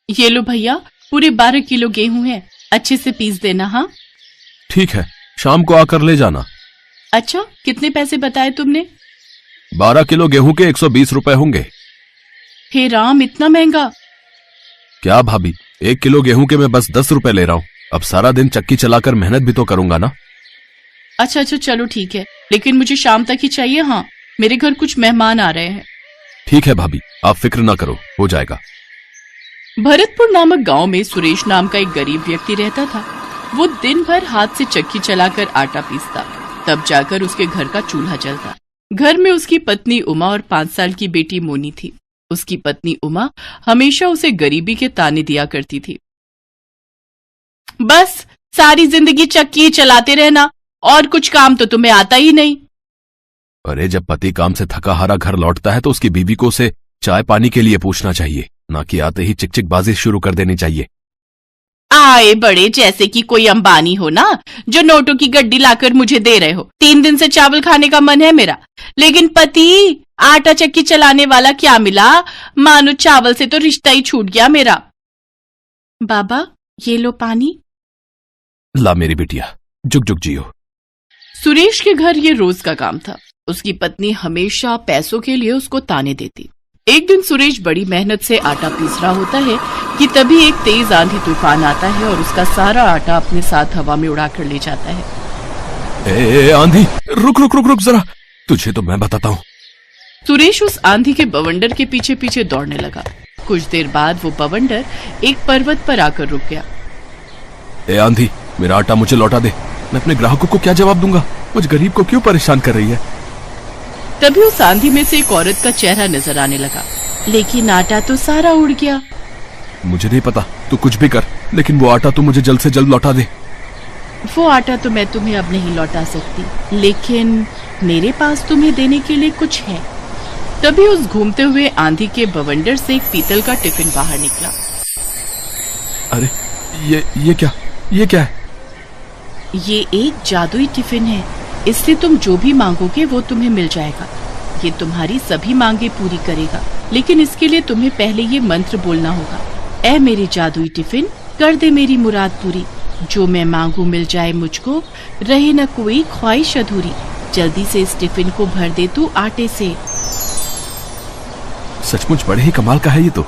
ये लो भैया, पूरे 12 किलो गेहूं है, अच्छे से पीस देना। हाँ ठीक है, शाम को आकर ले जाना। अच्छा, कितने पैसे बताए तुमने? 12 किलो गेहूं के 120 रुपए होंगे। हे राम, इतना महंगा? क्या भाभी, 1 किलो गेहूं के मैं बस 10 रुपए ले रहा हूँ। अब सारा दिन चक्की चलाकर मेहनत भी तो करूंगा ना। अच्छा चलो ठीक है, लेकिन मुझे शाम तक ही चाहिए। हाँ, मेरे घर कुछ मेहमान आ रहे हैं। ठीक है भाभी, आप फिक्र ना करो, हो जाएगा। भरतपुर नामक गांव में सुरेश नाम का एक गरीब व्यक्ति रहता था। वो दिन भर हाथ से चक्की चलाकर आटा पीसता, तब जाकर उसके घर का चूल्हा जलता। घर में उसकी पत्नी उमा और 5 साल की बेटी मोनी थी। उसकी पत्नी उमा हमेशा उसे गरीबी के ताने दिया करती थी। बस सारी जिंदगी चक्की चलाते रहना, और कुछ काम तो तुम्हें आता ही नहीं। अरे जब पति काम से थका हारा घर लौटता है तो उसकी बीवी को उसे चाय पानी के लिए पूछना चाहिए, ना कि आते ही चिक चिक बाजी शुरू कर देनी चाहिए। आए बड़े जैसे कि कोई अंबानी हो ना, जो नोटों की गड्डी लाकर मुझे दे रहे हो। 3 दिन से चावल खाने का मन है मेरा, लेकिन पति आटा चक्की चलाने वाला क्या मिला, मानो चावल से तो रिश्ता ही छूट गया मेरा। बाबा ये लो पानी। ला मेरी बिटिया, जुग जुग जियो। सुरेश के घर ये रोज का काम था। उसकी पत्नी हमेशा पैसों के लिए उसको ताने देती। एक दिन सुरेश बड़ी मेहनत से आटा पीस रहा होता है कि तभी एक तेज आंधी तूफान आता है और उसका सारा आटा अपने साथ हवा में उड़ाकर ले जाता है। ए आंधी, रुक रुक रुक रुक जरा, तुझे तो मैं बताता हूँ। सुरेश उस आंधी के बवंडर के पीछे पीछे दौड़ने लगा। कुछ देर बाद वो बवंडर एक पर्वत पर आकर रुक गया। ए आंधी, मेरा आटा मुझे लौटा दे। मैं अपने ग्राहकों को क्या जवाब दूंगा? मुझ गरीब को क्यों परेशान कर रही है? तभी उस आंधी में से एक औरत का चेहरा नजर आने लगा, लेकिन आटा तो सारा उड़ गया। मुझे नहीं पता, तू कुछ भी कर, लेकिन वो आटा तू मुझे जल्द से जल्द लौटा दे। वो आटा तो मैं तुम्हें अब नहीं लौटा सकती, लेकिन मेरे पास तुम्हें देने के लिए कुछ है। तभी उस घूमते हुए आंधी के बवंडर से एक पीतल का टिफिन बाहर निकला। अरे ये क्या है? ये एक जादुई टिफिन है। इससे तुम जो भी मांगोगे वो तुम्हें मिल जाएगा। ये तुम्हारी सभी मांगे पूरी करेगा, लेकिन इसके लिए तुम्हें पहले ये मंत्र बोलना होगा। ऐ मेरे जादुई टिफिन, कर दे मेरी मुराद पूरी। जो मैं मांगू मिल जाए मुझको, रहे न कोई ख्वाहिश अधूरी। जल्दी से इस टिफिन को भर दे तू आटे से। सचमुच बड़े ही कमाल का है ये तो।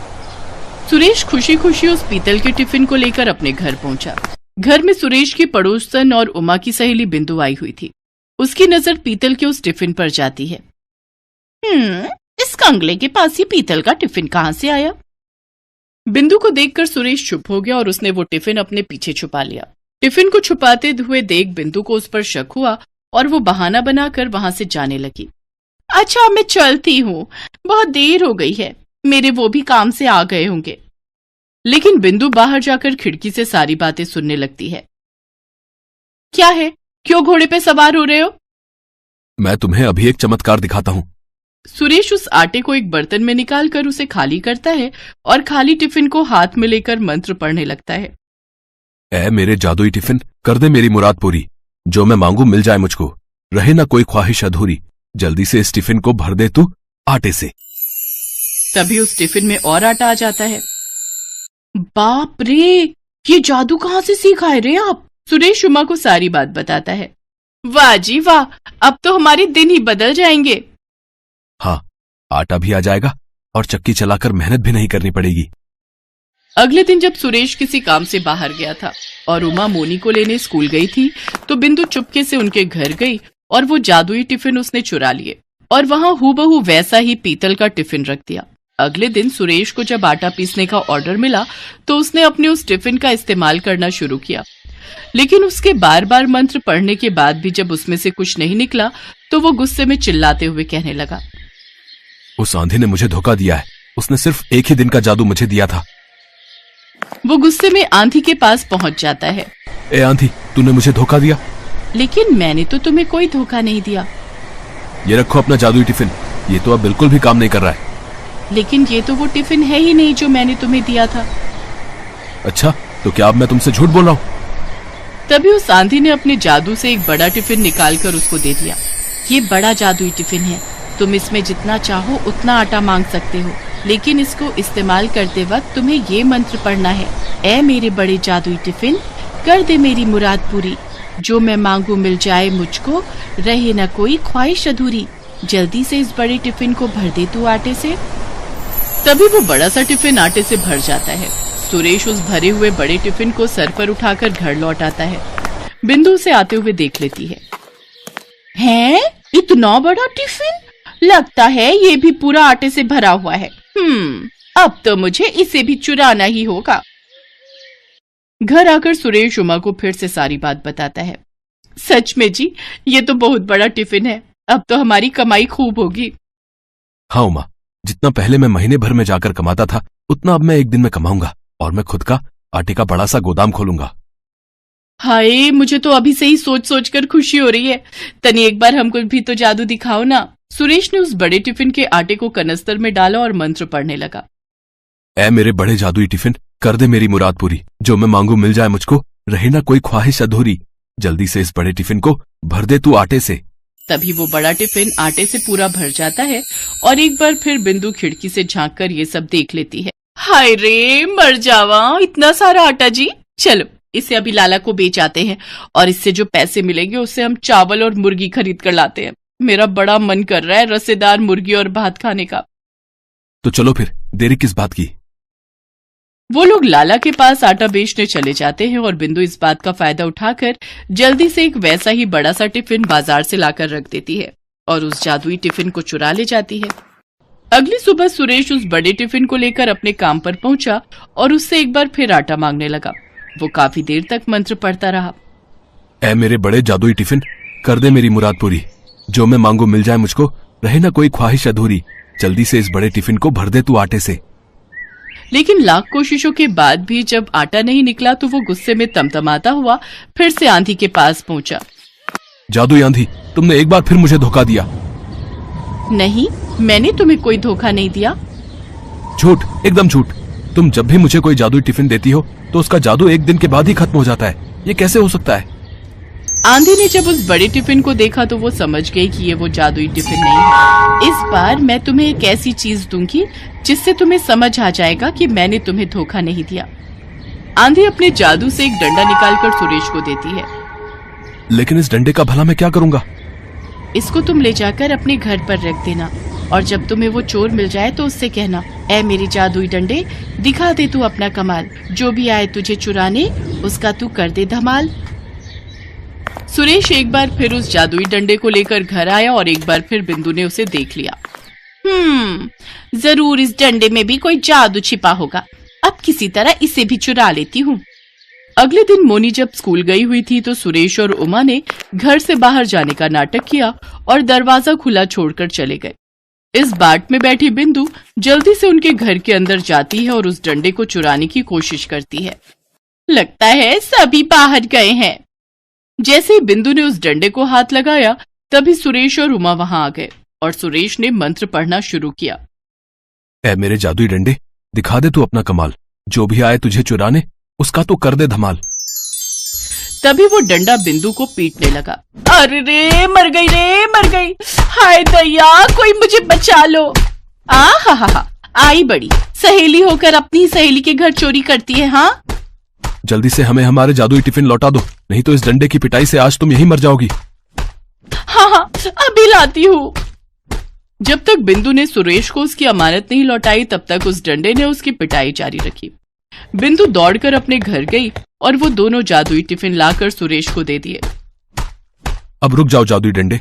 सुरेश खुशी खुशी उस पीतल के टिफिन को लेकर अपने घर पहुंचा। घर में सुरेश की पड़ोसन और उमा की सहेली बिंदु आई हुई थी। उसकी नजर पीतल के उस टिफिन पर जाती है। इस कंगले के पास ही पीतल का टिफिन कहाँ से आया? बिंदु को देखकर सुरेश चुप हो गया और उसने वो टिफिन अपने पीछे छुपा लिया। टिफिन को छुपाते हुए देख बिंदु को उस पर शक हुआ और वो बहाना बनाकर वहां से जाने लगी। अच्छा मैं चलती हूँ, बहुत देर हो गई है, मेरे वो भी काम से आ गए होंगे। लेकिन बिंदु बाहर जाकर खिड़की से सारी बातें सुनने लगती है। क्या है, क्यों घोड़े पे सवार हो रहे हो? मैं तुम्हें अभी एक चमत्कार दिखाता हूँ। सुरेश उस आटे को एक बर्तन में निकालकर उसे खाली करता है और खाली टिफिन को हाथ में लेकर मंत्र पढ़ने लगता है। ऐ मेरे जादुई टिफिन, कर दे मेरी मुराद पूरी। जो मैं मांगू मिल जाए मुझको, रहे ना कोई ख्वाहिश अधूरी। जल्दी से इस टिफिन को भर दे तू आटे से। तभी उस टिफिन में और आटा आ जाता है। बाप रे, ये जादू कहाँ से सीखा है रे आप? सुरेश उमा को सारी बात बताता है। वाह जी वाह, अब तो हमारे दिन ही बदल जाएंगे। हाँ, आटा भी आ जाएगा और चक्की चलाकर मेहनत भी नहीं करनी पड़ेगी। अगले दिन जब सुरेश किसी काम से बाहर गया था और उमा मोनी को लेने स्कूल गई थी, तो बिंदु चुपके से उनके घर गई और वो जादुई टिफिन उसने चुरा लिए और वहां हूबहू वैसा ही पीतल का टिफिन रख दिया। अगले दिन सुरेश को जब आटा पीसने का ऑर्डर मिला तो उसने अपने उस टिफिन का इस्तेमाल करना शुरू किया, लेकिन उसके बार बार मंत्र पढ़ने के बाद भी जब उसमें से कुछ नहीं निकला तो वो गुस्से में चिल्लाते हुए कहने लगा, उस आंधी ने मुझे धोखा दिया है। उसने सिर्फ एक ही दिन का जादू मुझे दिया था। वो गुस्से में आंधी के पास पहुंच जाता है। ए आंधी, तूने मुझे धोखा दिया। लेकिन मैंने तो तुम्हें कोई धोखा नहीं दिया। ये रखो अपना जादुई टिफिन, ये तो अब बिल्कुल भी काम नहीं कर रहा है। लेकिन ये तो वो टिफिन है ही नहीं जो मैंने तुम्हें दिया था। अच्छा, तो क्या अब मैं तुमसे झूठ बोल रहा हूँ? तभी उस आंधी ने अपने जादू से एक बड़ा टिफिन निकालकर उसको दे दिया। ये बड़ा जादुई टिफिन है, तुम इसमें जितना चाहो उतना आटा मांग सकते हो, लेकिन इसको इस्तेमाल करते वक्त तुम्हें ये मंत्र पढ़ना है। ऐ मेरे बड़े जादुई टिफिन, कर दे मेरी मुराद पूरी, जो मैं मांगू मिल जाए मुझको, रहे न कोई ख्वाहिश अधूरी, जल्दी से इस बड़े टिफिन को भर दे तू आटे से। तभी वो बड़ा सा टिफिन आटे से भर जाता है। सुरेश उस भरे हुए बड़े टिफिन को सर पर उठाकर घर लौट आता है। बिंदु उसे आते हुए देख लेती है। हैं? इतना बड़ा टिफिन? लगता है ये भी पूरा आटे से भरा हुआ है। अब तो मुझे इसे भी चुराना ही होगा। घर आकर सुरेश उमा को फिर से सारी बात बताता है। सच में जी, ये तो बहुत बड़ा टिफिन है। अब तो हमारी कमाई खूब होगी। हाँ उमा, जितना पहले मैं महीने भर में जाकर कमाता था, उतना अब मैं एक दिन में कमाऊंगा और मैं खुद का आटे का बड़ा सा गोदाम खोलूंगा। हाय, मुझे तो अभी से ही सोच सोच कर खुशी हो रही है। तनी एक बार हमको भी तो जादू दिखाओ ना। सुरेश ने उस बड़े टिफिन के आटे को कनस्तर में डाला और मंत्र पढ़ने लगा। ऐ मेरे बड़े जादुई टिफिन, कर दे मेरी मुराद पूरी, जो मैं मांगू मिल जाए मुझको, रहे ना कोई ख्वाहिश अधूरी, जल्दी से इस बड़े टिफिन को भर दे तू आटे से। तभी वो बड़ा टिफिन आटे से पूरा भर जाता है और एक बार फिर बिंदु खिड़की से झांक कर ये सब देख लेती है। हाय रे, मर जावा, इतना सारा आटा जी। चलो इसे अभी लाला को बेच आते हैं और इससे जो पैसे मिलेंगे उससे हम चावल और मुर्गी खरीद कर लाते हैं। मेरा बड़ा मन कर रहा है रसेदार मुर्गी और भात खाने का। तो चलो फिर, देरी किस बात की। वो लोग लाला के पास आटा बेचने चले जाते हैं और बिंदु इस बात का फायदा उठाकर जल्दी से एक वैसा ही बड़ा सा टिफिन बाजार से लाकर रख देती है और उस जादुई टिफिन को चुरा ले जाती है। अगली सुबह सुरेश उस बड़े टिफिन को लेकर अपने काम पर पहुंचा और उससे एक बार फिर आटा मांगने लगा। वो काफी देर तक मंत्र पढ़ता रहा। ऐ मेरे बड़े जादुई टिफिन, कर दे मेरी मुराद पूरी, जो मैं मांगू मिल जाए मुझको, रहे ना कोई ख्वाहिश अधूरी, जल्दी से इस बड़े टिफिन को भर दे तू आटे से। लेकिन लाख कोशिशों के बाद भी जब आटा नहीं निकला तो वो गुस्से में तमतमाता हुआ फिर से आंधी के पास पहुंचा। जादुई आंधी, तुमने एक बार फिर मुझे धोखा दिया। नहीं, मैंने तुम्हें कोई धोखा नहीं दिया। झूठ, एकदम झूठ। तुम जब भी मुझे कोई जादुई टिफिन देती हो तो उसका जादू एक दिन के बाद ही खत्म हो जाता है। ये कैसे हो सकता है? आंधी ने जब उस बड़े टिफिन को देखा तो वो समझ गई कि ये वो जादुई टिफिन नहीं है। इस बार मैं तुम्हें एक ऐसी चीज दूंगी जिससे तुम्हें समझ आ जाएगा कि मैंने तुम्हें धोखा नहीं दिया। आंधी अपने जादू से एक डंडा निकालकर सुरेश को देती है। लेकिन इस डंडे का भला मैं क्या करूंगा? इसको तुम ले जाकर अपने घर पर रख देना और जब तुम्हें वो चोर मिल जाए तो उससे कहना, ऐ मेरी जादुई डंडे, दिखा दे तू अपना कमाल, जो भी आए तुझे चुराने उसका तू कर दे धमाल। सुरेश एक बार फिर उस जादुई डंडे को लेकर घर आया और एक बार फिर बिंदु ने उसे देख लिया। जरूर इस डंडे में भी कोई जादू छिपा होगा। अब किसी तरह इसे भी चुरा लेती हूँ। अगले दिन मोनी जब स्कूल गई हुई थी तो सुरेश और उमा ने घर से बाहर जाने का नाटक किया और दरवाजा खुला छोड़कर चले गए। इस बाट में बैठी बिंदु जल्दी से उनके घर के अंदर जाती है और उस डंडे को चुराने की कोशिश करती है। लगता है सभी बाहर गए हैं। जैसे ही बिंदु ने उस डंडे को हाथ लगाया तभी सुरेश और उमा वहां आ गए और सुरेश ने मंत्र पढ़ना शुरू किया। ऐ मेरे जादुई डंडे, दिखा दे तू अपना कमाल, जो भी आए तुझे चुराने उसका तो कर दे धमाल। तभी वो डंडा बिंदु को पीटने लगा। अरे रे, मर गई रे, मर गई। हाय दया, कोई मुझे बचा लो। हा, आई बड़ी सहेली होकर अपनी सहेली के घर चोरी करती है। हाँ, जल्दी से हमें हमारे जादुई टिफिन लौटा दो, नहीं तो इस डंडे की पिटाई से आज तुम यहीं मर जाओगी। हाँ, अभी लाती हूँ। जब तक बिंदु ने सुरेश को उसकी अमानत नहीं लौटाई तब तक उस डंडे ने उसकी पिटाई जारी रखी। बिंदु दौड़कर अपने घर गई और वो दोनों जादुई टिफिन लाकर सुरेश को दे दिए। अब रुक जाओ जादुई डंडे।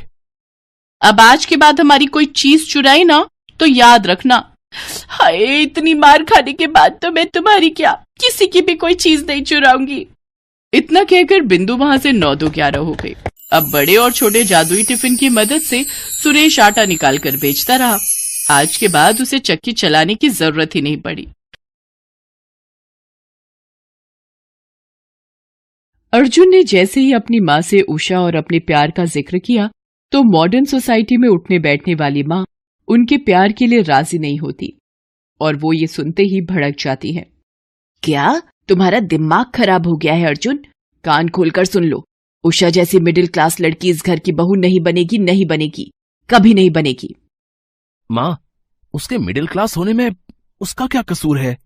अब आज के बाद हमारी कोई चीज चुराई ना तो याद रखना। हाय, इतनी मार खाने के बाद तो मैं तुम्हारी क्या किसी की भी कोई चीज नहीं चुराऊंगी। इतना कहकर बिंदु वहां से 9-11 हो गई। अब बड़े और छोटे जादुई टिफिन की मदद से सुरेश आटा निकालकर बेचता रहा। आज के बाद उसे चक्की चलाने की जरूरत ही नहीं पड़ी। अर्जुन ने जैसे ही अपनी माँ से उषा और अपने प्यार का जिक्र किया तो मॉडर्न सोसाइटी में उठने बैठने वाली माँ उनके प्यार के लिए राजी नहीं होती और वो ये सुनते ही भड़क जाती है। क्या तुम्हारा दिमाग खराब हो गया है अर्जुन? कान खोलकर सुन लो, उषा जैसी मिडिल क्लास लड़की इस घर की बहू नहीं बनेगी, नहीं बनेगी, कभी नहीं बनेगी। माँ, उसके मिडिल क्लास होने में उसका क्या कसूर है?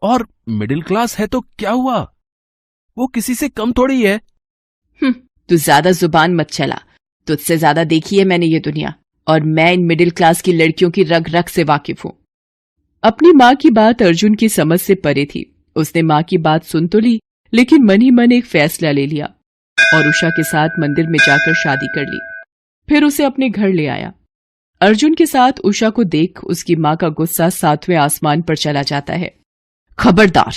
और मिडिल क्लास है तो क्या हुआ? वो किसी से कम थोड़ी है। तू ज्यादा जुबान मत चला। तुझसे ज्यादा देखी है मैंने ये दुनिया, और मैं इन मिडिल क्लास की लड़कियों की रग रग से वाकिफ हूं। अपनी माँ की बात अर्जुन की समझ से परे थी। उसने माँ की बात सुन तो ली, लेकिन मन ही मन एक फैसला ले लिया और उषा के साथ मंदिर में जाकर शादी कर ली। फिर उसे अपने घर ले आया। अर्जुन के साथ उषा को देख उसकी माँ का गुस्सा 7वें आसमान पर चला जाता है। खबरदार,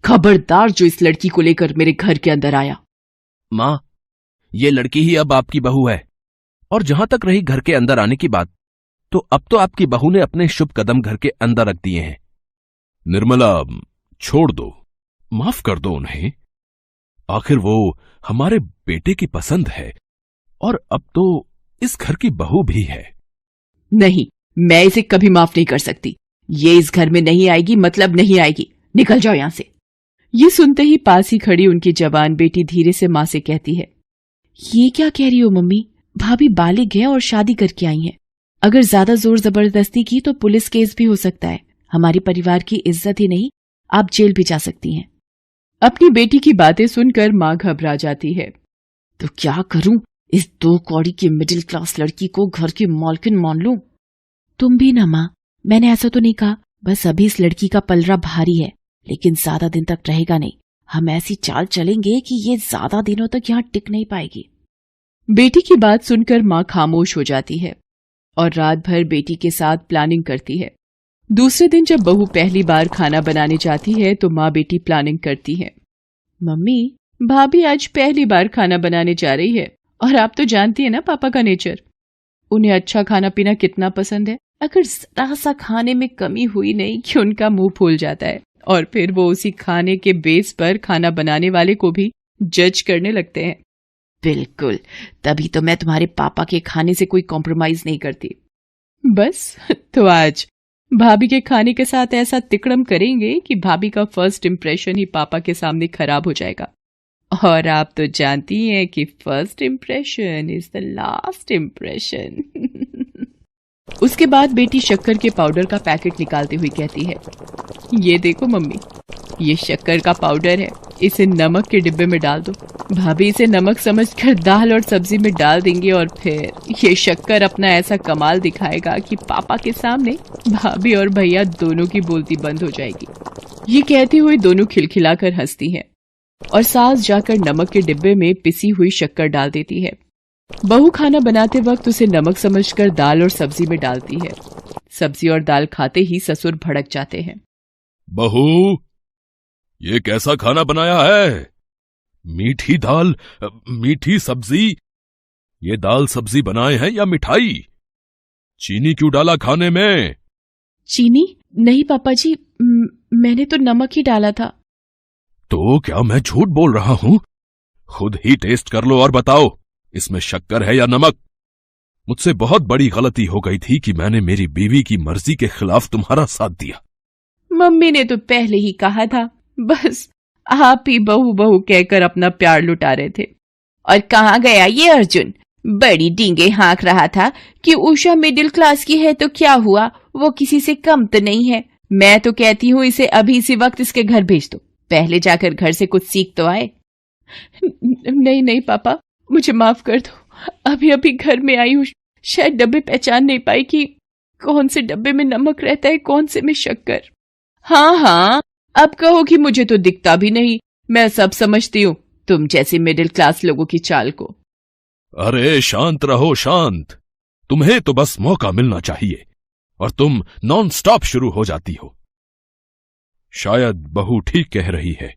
खबरदार जो इस लड़की को लेकर मेरे घर के अंदर आया। माँ, ये लड़की ही अब आपकी बहू है। और जहां तक रही घर के अंदर आने की बात, तो अब तो आपकी बहू ने अपने शुभ कदम घर के अंदर रख दिए हैं। निर्मला, छोड़ दो, माफ कर दो उन्हें। आखिर वो हमारे बेटे की पसंद है और अब तो इस घर की बहू भी है। नहीं, मैं इसे कभी माफ नहीं कर सकती। ये इस घर में नहीं आएगी, मतलब नहीं आएगी। निकल जाओ यहां से। ये सुनते ही पास ही खड़ी उनकी जवान बेटी धीरे से मां से कहती है, ये क्या कह रही हो मम्मी? भाभी बालिग है और शादी करके आई हैं। अगर ज्यादा जोर जबरदस्ती की तो पुलिस केस भी हो सकता है। हमारे परिवार की इज्जत ही नहीं, आप जेल भी जा सकती हैं। अपनी बेटी की बातें सुनकर मां घबरा जाती है। तो क्या करूं? इस 2 कौड़ी की मिडिल क्लास लड़की को घर की मालकिन मान लूं? तुम भी ना मां, मैंने ऐसा तो नहीं कहा। बस अभी इस लड़की का पलड़ा भारी है, लेकिन ज्यादा दिन तक रहेगा नहीं। हम ऐसी चाल चलेंगे कि ये ज्यादा दिनों तक यहाँ टिक नहीं पाएगी। बेटी की बात सुनकर मां खामोश हो जाती है और रात भर बेटी के साथ प्लानिंग करती है। दूसरे दिन जब बहू पहली बार खाना बनाने जाती है तो माँ बेटी प्लानिंग करती है। मम्मी, भाभी आज पहली बार खाना बनाने जा रही है, और आप तो जानती है ना पापा का नेचर। उन्हें अच्छा खाना पीना कितना पसंद है। अगर जरा सा खाने में कमी हुई नहीं कि उनका मुंह फूल जाता है, और फिर वो उसी खाने के बेस पर खाना बनाने वाले को भी जज करने लगते हैं। बिल्कुल, तभी तो मैं तुम्हारे पापा के खाने से कोई कॉम्प्रोमाइज नहीं करती। बस, तो आज भाभी के खाने के साथ ऐसा तिकड़म करेंगे कि भाभी का फर्स्ट इंप्रेशन ही पापा के सामने खराब हो जाएगा। और आप तो जानती हैं कि first impression is the last impression. उसके बाद बेटी शक्कर के पाउडर का पैकेट निकालते हुए कहती है, ये देखो मम्मी, ये शक्कर का पाउडर है। इसे नमक के डिब्बे में डाल दो। भाभी इसे नमक समझकर दाल और सब्जी में डाल देंगे, और फिर ये शक्कर अपना ऐसा कमाल दिखाएगा कि पापा के सामने भाभी और भैया दोनों की बोलती बंद हो जाएगी। ये कहते हुए दोनों खिलखिलाकर हंसती हैं और सास जाकर नमक के डिब्बे में पिसी हुई शक्कर डाल देती है। बहू खाना बनाते वक्त उसे नमक समझकर दाल और सब्जी में डालती है। सब्जी और दाल खाते ही ससुर भड़क जाते हैं। बहू, ये कैसा खाना बनाया है? मीठी दाल, मीठी सब्जी। ये दाल सब्जी बनाए हैं या मिठाई? चीनी क्यों डाला खाने में? चीनी नहीं पापा जी, मैंने तो नमक ही डाला था। तो क्या मैं झूठ बोल रहा हूं? खुद ही टेस्ट कर लो और बताओ, इसमें शक्कर है या नमक? मुझसे बहुत बड़ी गलती हो गई थी कि मैंने मेरी बीवी की मर्जी के खिलाफ तुम्हारा साथ दिया। मम्मी ने तो पहले ही कहा था, बस आप ही बहू बहू कहकर अपना प्यार लुटा रहे थे। और कहाँ गया ये अर्जुन? बड़ी डींगे हाँक रहा था कि उषा मिडिल क्लास की है तो क्या हुआ, वो किसी से कम तो नहीं है। मैं तो कहती हूँ इसे अभी इसी वक्त इसके घर भेज दो, पहले जाकर घर से कुछ सीख तो आए। नहीं नहीं पापा, मुझे माफ कर दो। अभी अभी घर में आई हूँ, शायद डब्बे पहचान नहीं पाई कि कौन से डब्बे में नमक रहता है, कौन से में शक्कर। हाँ हाँ, अब कहो कि मुझे तो दिखता भी नहीं। मैं सब समझती हूँ, तुम जैसे मिडिल क्लास लोगों की चाल को। अरे शांत रहो, शांत। तुम्हें तो बस मौका मिलना चाहिए और तुम नॉन स्टॉप शुरू हो जाती हो। शायद बहू ठीक कह रही है,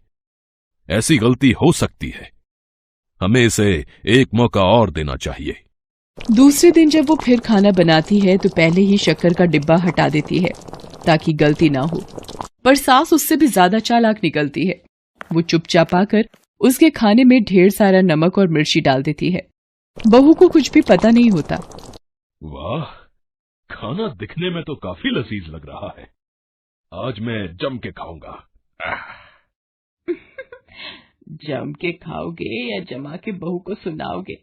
ऐसी गलती हो सकती है। हमें इसे एक मौका और देना चाहिए। दूसरे दिन जब वो फिर खाना बनाती है तो पहले ही शक्कर का डिब्बा हटा देती है ताकि गलती ना हो, पर सास उससे भी ज्यादा चालाक निकलती है। वो चुपचाप आकर उसके खाने में ढेर सारा नमक और मिर्ची डाल देती है। बहू को कुछ भी पता नहीं होता। वाह, खाना दिखने में तो काफी लजीज लग रहा है। आज मैं जम के खाऊंगा। जम के खाओगे या जमा के बहू को सुनाओगे?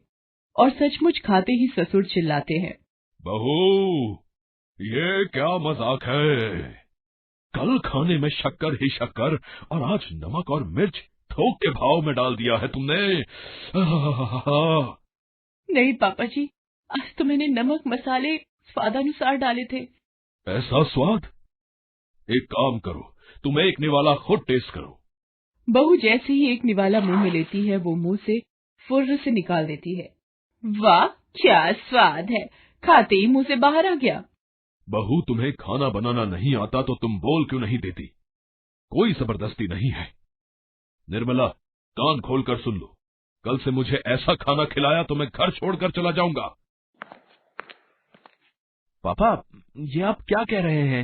और सचमुच खाते ही ससुर चिल्लाते हैं, बहू, ये क्या मजाक है? कल खाने में शक्कर ही शक्कर और आज नमक और मिर्च थोक के भाव में डाल दिया है तुमने। आहा। नहीं पापा जी, आज तो मैंने नमक मसाले स्वादानुसार डाले थे। ऐसा स्वाद? एक काम करो, तुम एक निवाला खुद टेस्ट करो। बहू जैसे ही एक निवाला मुंह में लेती है वो मुंह से फुर्र से निकाल देती है। वाह क्या स्वाद है, खाते ही मुंह से बाहर आ गया। बहू तुम्हें खाना बनाना नहीं आता तो तुम बोल क्यों नहीं देती? कोई जबरदस्ती नहीं है। निर्मला, कान खोलकर सुन लो, कल से मुझे ऐसा खाना खिलाया तो मैं घर छोड़कर चला जाऊंगा। पापा, ये आप क्या कह रहे हैं?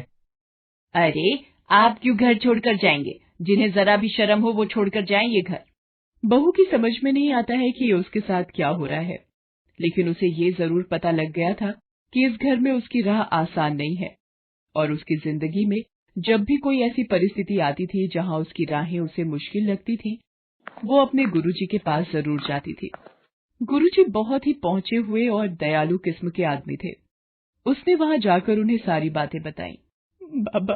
अरे आप क्यों घर छोड़कर जाएंगे? जिन्हें जरा भी शर्म हो वो छोड़कर जाएं ये घर। बहू की समझ में नहीं आता है कि उसके साथ क्या हो रहा है, लेकिन उसे ये जरूर पता लग गया था कि इस घर में उसकी राह आसान नहीं है और उसकी जिंदगी में जब भी कोई ऐसी परिस्थिति आती थी जहां उसकी राहें उसे मुश्किल लगती थी, वो अपने गुरुजी के पास जरूर जाती थी। गुरुजी बहुत ही पहुंचे हुए और दयालु किस्म के आदमी थे। उसने वहां जाकर उन्हें सारी बातें बताई। बाबा,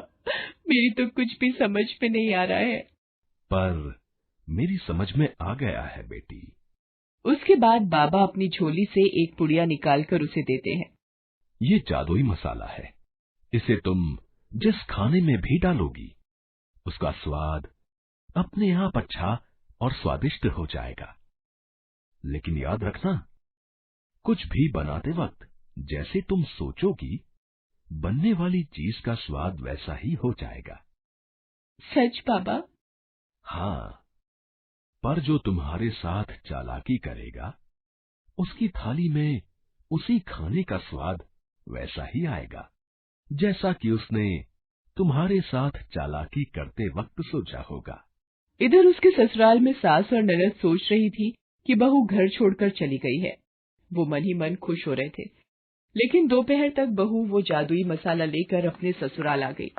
मेरी तो कुछ भी समझ में नहीं आ रहा है। पर मेरी समझ में आ गया है बेटी। उसके बाद बाबा अपनी झोली से एक पुड़िया निकालकर उसे देते हैं। ये जादुई मसाला है, इसे तुम जिस खाने में भी डालोगी उसका स्वाद अपने आप अच्छा और स्वादिष्ट हो जाएगा। लेकिन याद रखना, कुछ भी बनाते वक्त जैसे तुम सोचोगी बनने वाली चीज का स्वाद वैसा ही हो जाएगा। सच बाबा? हाँ, पर जो तुम्हारे साथ चालाकी करेगा उसकी थाली में उसी खाने का स्वाद वैसा ही आएगा जैसा कि उसने तुम्हारे साथ चालाकी करते वक्त सोचा होगा। इधर उसके ससुराल में सास और ननद सोच रही थी कि बहू घर छोड़कर चली गई है। वो मन ही मन खुश हो रहे थे, लेकिन दोपहर तक बहू वो जादुई मसाला लेकर अपने ससुराल आ गई।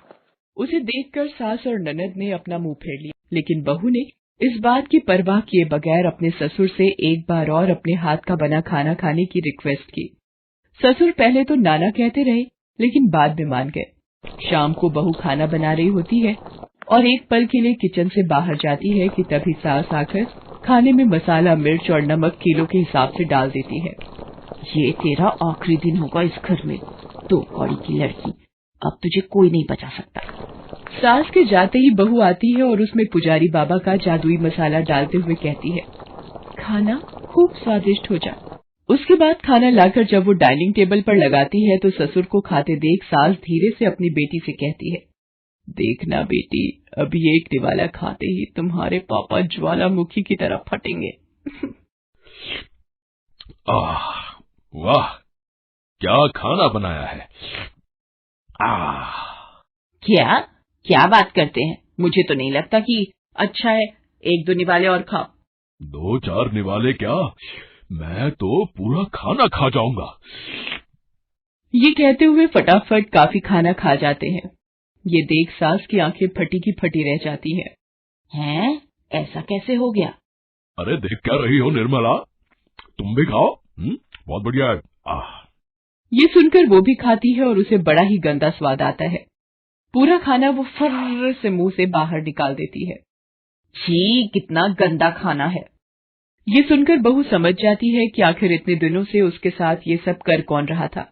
उसे देखकर सास और ननद ने अपना मुंह फेर लिया, लेकिन बहू ने इस बात की परवाह किए बगैर अपने ससुर से एक बार और अपने हाथ का बना खाना खाने की रिक्वेस्ट की। ससुर पहले तो नाना कहते रहे, लेकिन बाद में मान गए। शाम को बहू खाना बना रही होती है और एक पल के लिए किचन से बाहर जाती है कि तभी सास आकर खाने में मसाला, मिर्च और नमक किलो के हिसाब से डाल देती है। ये तेरा आखिरी दिन होगा इस घर में, तो कौड़ी की लड़की, अब तुझे कोई नहीं बचा सकता। सास के जाते ही बहू आती है और उसमें पुजारी बाबा का जादुई मसाला डालते हुए कहती है, खाना खूब स्वादिष्ट हो जा। उसके बाद खाना लाकर जब वो डाइनिंग टेबल पर लगाती है तो ससुर को खाते देख सास धीरे से अपनी बेटी से कहती है, देखना बेटी, अभी एक निवाला खाते ही तुम्हारे पापा ज्वालामुखी की तरह फटेंगे। आह, वाह, क्या खाना बनाया है। आह, क्या बात करते हैं? मुझे तो नहीं लगता कि अच्छा है, एक दो निवाले और खाओ। 2-4 निवाले क्या, मैं तो पूरा खाना खा जाऊंगा। ये कहते हुए फटाफट काफी खाना खा जाते हैं। ये देख सास की आंखें फटी की फटी रह जाती हैं। हैं? ऐसा कैसे हो गया? अरे देख क्या रही हो निर्मला, तुम भी खाओ। बहुत बढ़िया है। आह। ये सुनकर वो भी खाती है और उसे बड़ा ही गंदा स्वाद आता है। पूरा खाना वो फर्र से मुंह से बाहर निकाल देती है। छी, कितना गंदा खाना है। ये सुनकर बहू समझ जाती है कि आखिर इतने दिनों से उसके साथ ये सब कर कौन रहा था।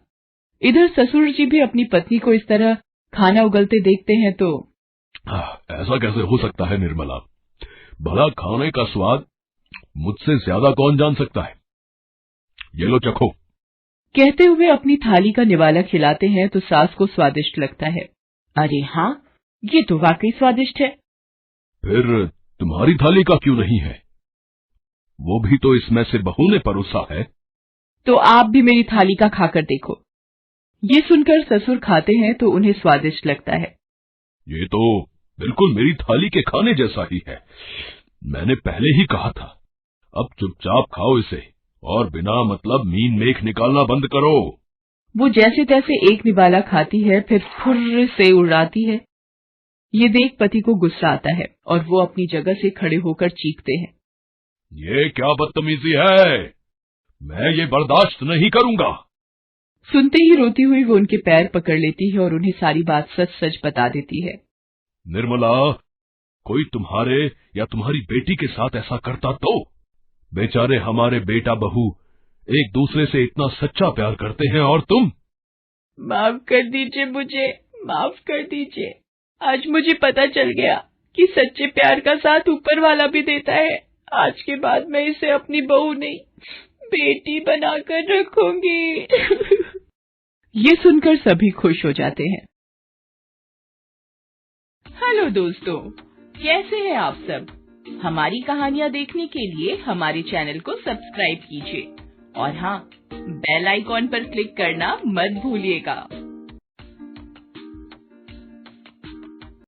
इधर ससुर जी भी अपनी पत्नी को इस तरह खाना उगलते देखते हैं तो ऐसा कैसे हो सकता है निर्मला, भला खाने का स्वाद मुझसे ज्यादा कौन जान सकता है। ये लो चखो। कहते हुए अपनी थाली का निवाला खिलाते हैं तो सास को स्वादिष्ट लगता है। अरे हाँ, ये तो वाकई स्वादिष्ट है। फिर तुम्हारी थाली का क्यों नहीं है? वो भी तो इसमें से बहू ने परोसा है। तो आप भी मेरी थाली का खाकर देखो। ये सुनकर ससुर खाते हैं तो उन्हें स्वादिष्ट लगता है। ये तो बिल्कुल मेरी थाली के खाने जैसा ही है। मैंने पहले ही कहा था, अब चुपचाप खाओ इसे और बिना मतलब मीन मेख निकालना बंद करो। वो जैसे तैसे एक निवाला खाती है, फिर फुर्र से उड़ाती है। ये देख पति को गुस्सा आता है और वो अपनी जगह से खड़े होकर चीखते हैं, ये क्या बदतमीजी है, मैं ये बर्दाश्त नहीं करूंगा। सुनते ही रोती हुई वो उनके पैर पकड़ लेती है और उन्हें सारी बात सच सच बता देती है। निर्मला, कोई तुम्हारे या तुम्हारी बेटी के साथ ऐसा करता तो? बेचारे हमारे बेटा बहू एक दूसरे से इतना सच्चा प्यार करते हैं और तुम? माफ कर दीजिए, मुझे माफ कर दीजिए। आज मुझे पता चल गया कि सच्चे प्यार का साथ ऊपर वाला भी देता है। आज के बाद मैं इसे अपनी बहू नहीं, बेटी बनाकर रखूंगी। ये सुनकर सभी खुश हो जाते हैं। हेलो दोस्तों, कैसे हैं आप सब? हमारी कहानियां देखने के लिए हमारे चैनल को सब्सक्राइब कीजिए और हाँ, बेल आइकॉन पर क्लिक करना मत भूलिएगा।